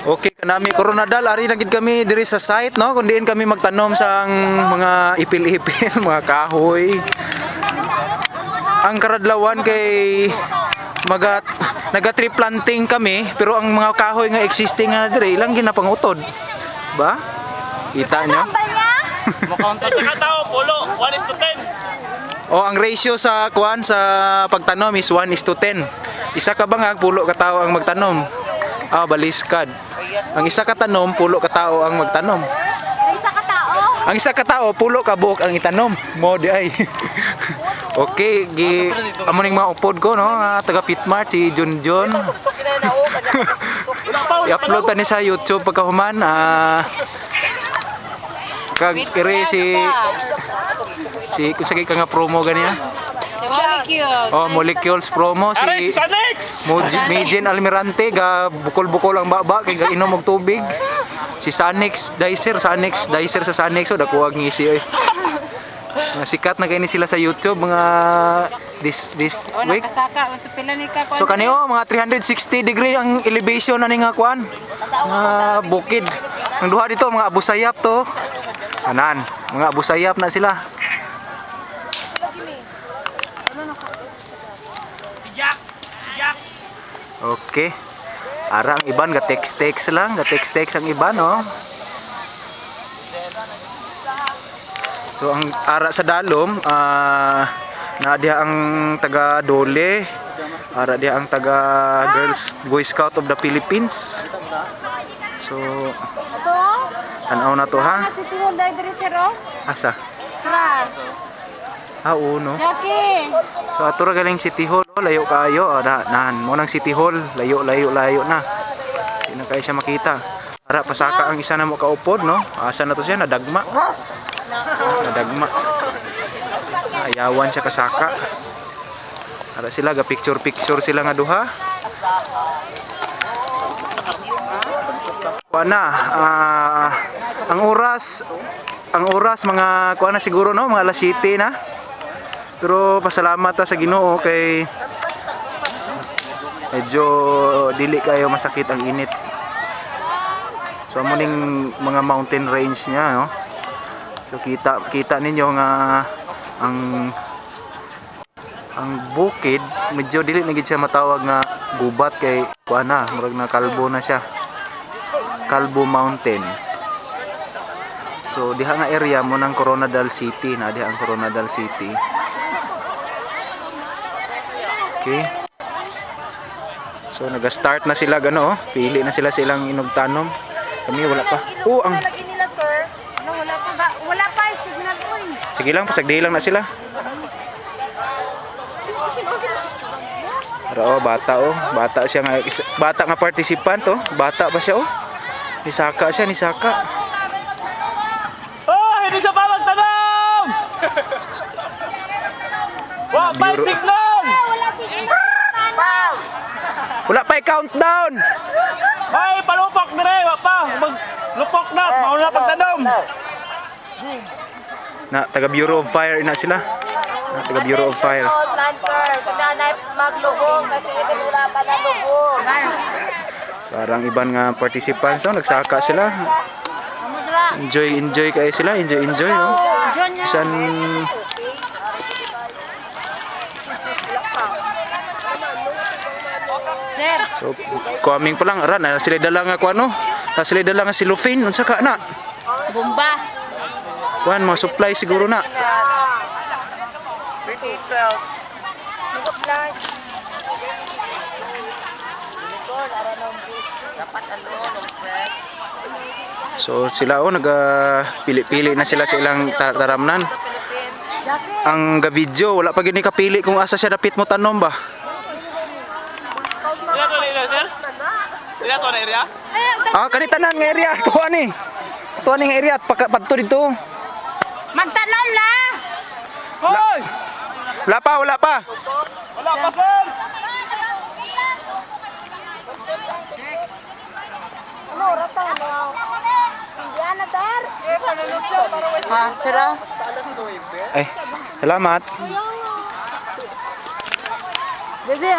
Okay, kanami Coronadal, ari na gid kami diri sa site, no? Kun diin kami magtanom sa mga ipil-ipil, mga kahoy. Ang karadlawan kay naga-tree planting kami, pero ang mga kahoy nga existing nga diri ilang ginapangutod. Ba? Kita nyo? Sa katao, pulo, 1:10. O ang ratio sa kuan sa pagtanom is 1:10. Isa ka bangag, pulo ka tao ang magtanom. Ah, baliskad. Ang isa ka tanom, pulo ka tao ang magtanom. Isa ka tao. Ang isa ka tao, pulo ka buok ang itanom. Mo di ay. Okay, amo ning mga upod ko, no, taga Fitmart si Junjun. I-upload ta ni sa YouTube pagkahuman. Kag kire si kusagi ka nga promo ganiya. Molecules. Oh, Molecules promo si Mijin Almirante ga bukol-bukol ang baba kay ga inom og tubig. Si Sanix Dicer sa Sanix so dakuwag ngisi oy. Sikat na kay ni sila sa YouTube mga this week. So kaniyo mga 360 degree ang elevation ani nga kuan. Nga bukid. Ang duha dito mga Abu Sayyaf to. Kanan, mga Abu Sayyaf na sila. Okay. Ara ang iban ga text lang, ang iban, no. So ang ara sa dalom na diha ang taga Dole, ara diha ang taga Girls Boy Scout of the Philippines. So tanaw na to ha. Asa? Uno. So ato ra galing City Hall, layo kayo, nahan mo nang City Hall, layo na. Di na kayo siya makita. Ara pasaka ang isa na mo kaupod, no. Asa na to siya, nadagma. Ayawan siya kasaka. Ara sila ga picture sila nga duha. Kuana, ang oras mga kuana siguro, no, mga alas 7 na. Pero pasalamat ta sa Ginoo kay medyo dili kayo masakit ang init. So amo ning mga mountain range niya, no. So kita ninyo nga ang bukid medyo dili na gid siya matawag nga gubat kay kuana, murag na kalbo na siya. Kalbo Mountain. So diha nga area mo ng Coronadal City, na diha ang Coronadal City. Okay. So naga-start na sila gano, pili na sila silang inugtanom. Kami wala pa. Ang lagi nila, sir. Ano, wala pa signal ko. Sige lang, pasagdi lang na sila. Pero bata siya nga, bata nga participant, bata pa siya, Nisaka siya. Hindi sa pamagtanong! Wow, may signal! Wala pa countdown. Ay, palupok dire, pa. Maglupok na, mauna pagtanong. Na taga Bureau of Fire ina sila. Taga Bureau of Fire. Maglubog kasi wala pa na lubog. Sarang iban nga participants, nagsaka sila. Enjoy kayo sila, enjoy, no. Isan so coming pa lang aran sila dala nga kuno, sila dala nga cellophane unsa ka na Bomba. kuan mga supply siguro na. So sila nagpili-pili na sila sa ilang taramnan. Ang ga-video wala pa gini kapili kung asa siya dapit mo tanom ba. Dila to na area? Kanita na ang area tuwa ni. Tuwa ning area padto dito. Magtanom la. Hoy! Wala pa. Wala pa, sir! Ano, rasa mo? Indiana, sir? Sira? Ay, salamat. Bebe,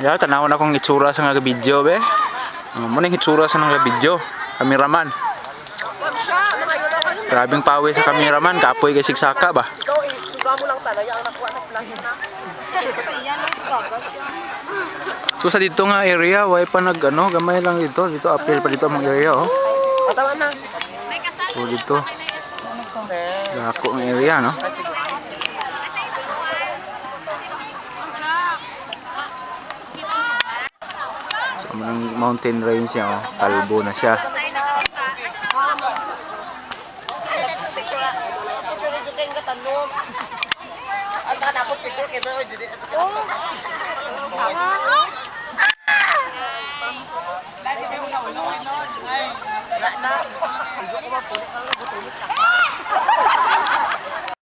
Ya, tanawon akong itsura sa nga video be. Muna yung hitsura sa nang video. Kameraman. Grabing pawis sa kameraman. Kapoy kay sigsaka ba? So sa dito nga area, way pa nag ano, gamay lang dito. Dito apil pa dito ang area oh. So dito. Dako ang area no. So ang mountain range niya oh, kalbo na siya.